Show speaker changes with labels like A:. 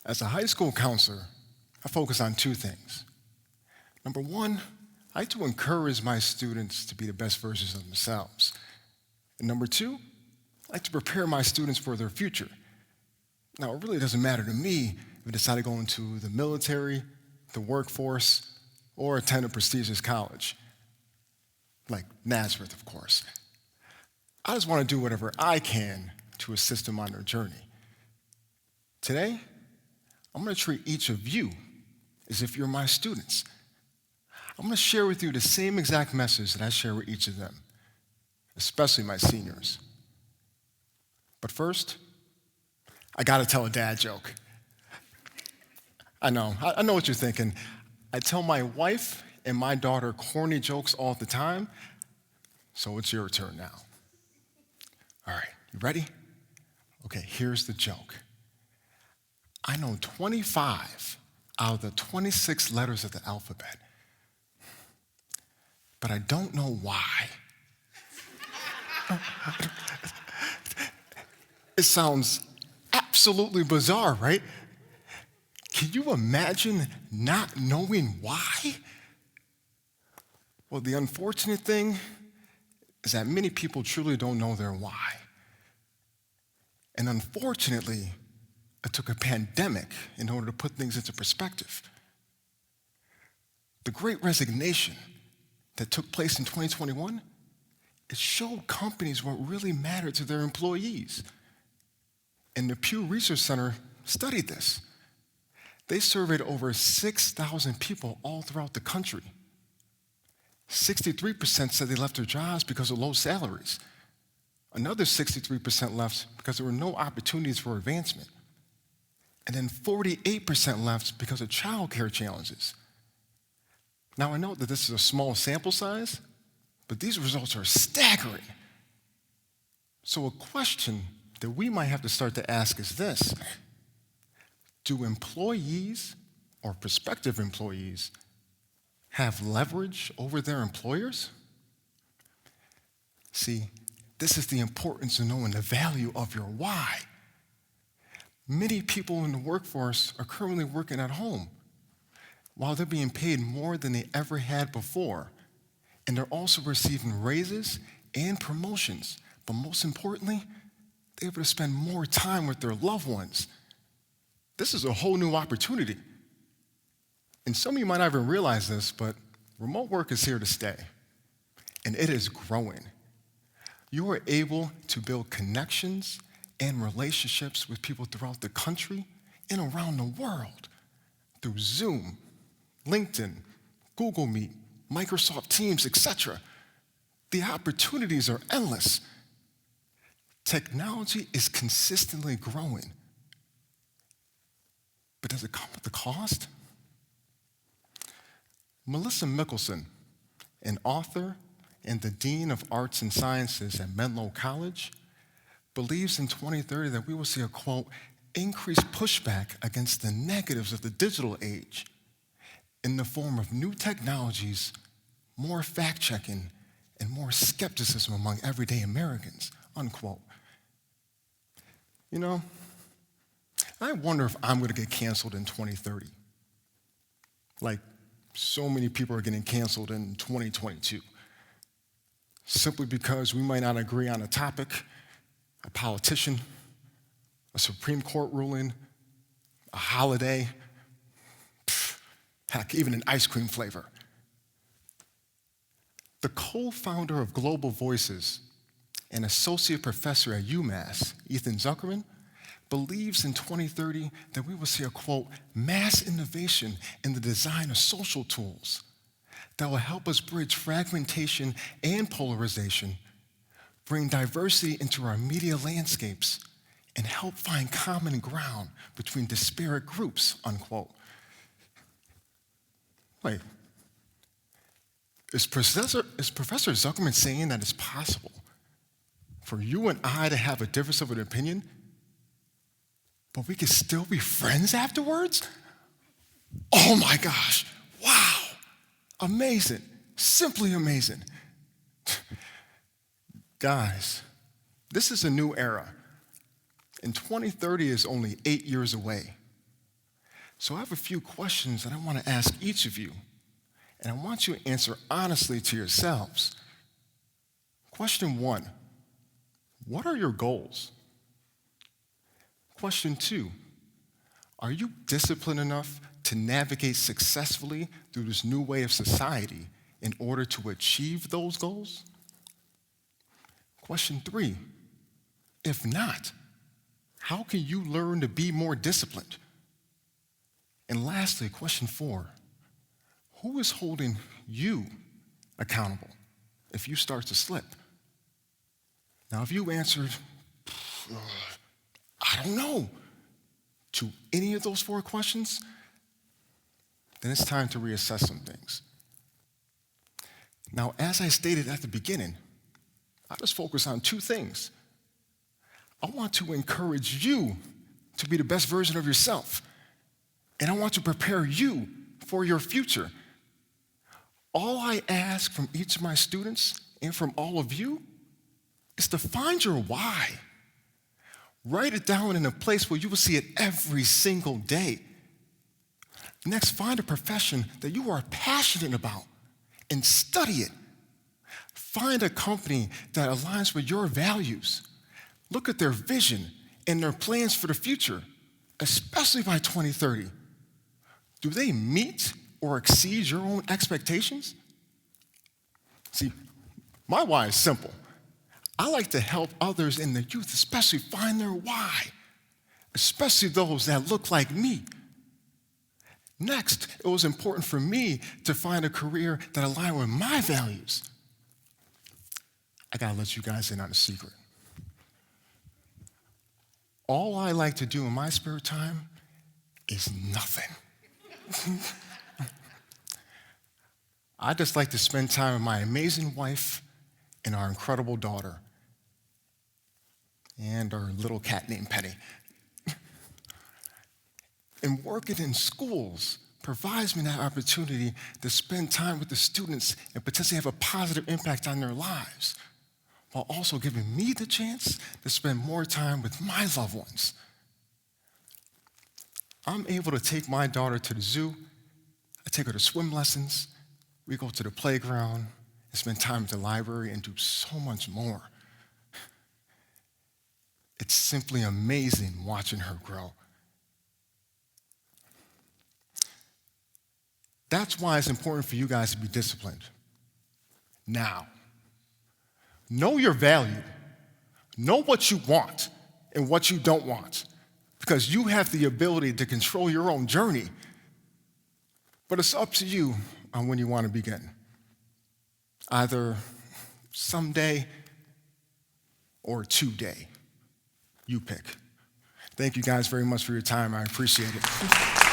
A: As a high school counselor, I focus on two things. Number one, I like to encourage my students to be the best versions of themselves. And number two, I like to prepare my students for their future. Now, it really doesn't matter to me if they decide to go into the military, the workforce, or attend a prestigious college, like Nazareth, of course. I just want to do whatever I can to assist them on their journey. Today, I'm going to treat each of you as if you're my students. I'm going to share with you the same exact message that I share with each of them, especially my seniors. But first, I got to tell a dad joke. I know what you're thinking. I tell my wife and my daughter corny jokes all the time, so it's your turn now. All right, you ready? Okay, here's the joke. I know 25 out of the 26 letters of the alphabet, but I don't know why. It sounds absolutely bizarre, right? Can you imagine not knowing why? Well, the unfortunate thing is that many people truly don't know their why. And unfortunately, it took a pandemic in order to put things into perspective. The Great Resignation that took place in 2021, it showed companies what really mattered to their employees. And the Pew Research Center studied this. They surveyed over 6,000 people all throughout the country. 63% said they left their jobs because of low salaries. Another 63% left because there were no opportunities for advancement. And then 48% left because of childcare challenges. Now, I know that this is a small sample size, but these results are staggering. So a question that we might have to start to ask is this: do employees or prospective employees have leverage over their employers? See, this is the importance of knowing the value of your why. Many people in the workforce are currently working at home while they're being paid more than they ever had before. And they're also receiving raises and promotions. But most importantly, they're able to spend more time with their loved ones. This is a whole new opportunity. And some of you might not even realize this, but remote work is here to stay. And it is growing. You are able to build connections and relationships with people throughout the country and around the world through Zoom, LinkedIn, Google Meet, Microsoft Teams, etc. The opportunities are endless. Technology is consistently growing. But does it come with a cost? Melissa Mickelson, an author and the Dean of Arts and Sciences at Nwana College, believes in 2030 that we will see a, quote, increased pushback against the negatives of the digital age in the form of new technologies, more fact-checking, and more skepticism among everyday Americans, unquote. You know, I wonder if I'm going to get canceled in 2030. Like so many people are getting canceled in 2022. Simply because we might not agree on a topic, a politician, a Supreme Court ruling, a holiday, heck, even an ice cream flavor. The co-founder of Global Voices and associate professor at UMass, Ethan Zuckerman, believes in 2030 that we will see a, quote, mass innovation in the design of social tools that will help us bridge fragmentation and polarization, bring diversity into our media landscapes, and help find common ground between disparate groups, unquote. Wait, is Professor Zuckerman saying that it's possible for you and I to have a difference of an opinion, but we can still be friends afterwards? Oh my gosh, wow. Amazing, simply amazing. Guys, this is a new era, and 2030 is only 8 years away. So I have a few questions that I want to ask each of you, and I want you to answer honestly to yourselves. Question 1, what are your goals? Question 2, are you disciplined enough to navigate successfully through this new way of society in order to achieve those goals? Question 3, if not, how can you learn to be more disciplined? And lastly, question 4, who is holding you accountable if you start to slip? Now, if you answered, I don't know, to any of those 4 questions, then it's time to reassess some things. Now, as I stated at the beginning, I just focus on 2 things. I want to encourage you to be the best version of yourself, and I want to prepare you for your future. All I ask from each of my students and from all of you is to find your why. Write it down in a place where you will see it every single day. Next, find a profession that you are passionate about and study it. Find a company that aligns with your values. Look at their vision and their plans for the future, especially by 2030. Do they meet or exceed your own expectations? See, my why is simple. I like to help others in the youth, especially find their why, especially those that look like me. Next, it was important for me to find a career that aligned with my values. I gotta let you guys in on a secret. All I like to do in my spare time is nothing. I just like to spend time with my amazing wife and our incredible daughter and our little cat named Penny. And working in schools provides me that opportunity to spend time with the students and potentially have a positive impact on their lives, while also giving me the chance to spend more time with my loved ones. I'm able to take my daughter to the zoo, I take her to swim lessons, we go to the playground, and spend time at the library and do so much more. It's simply amazing watching her grow. That's why it's important for you guys to be disciplined. Now, know your value. Know what you want and what you don't want, because you have the ability to control your own journey. But it's up to you on when you want to begin. Either someday or today. You pick. Thank you guys very much for your time. I appreciate it.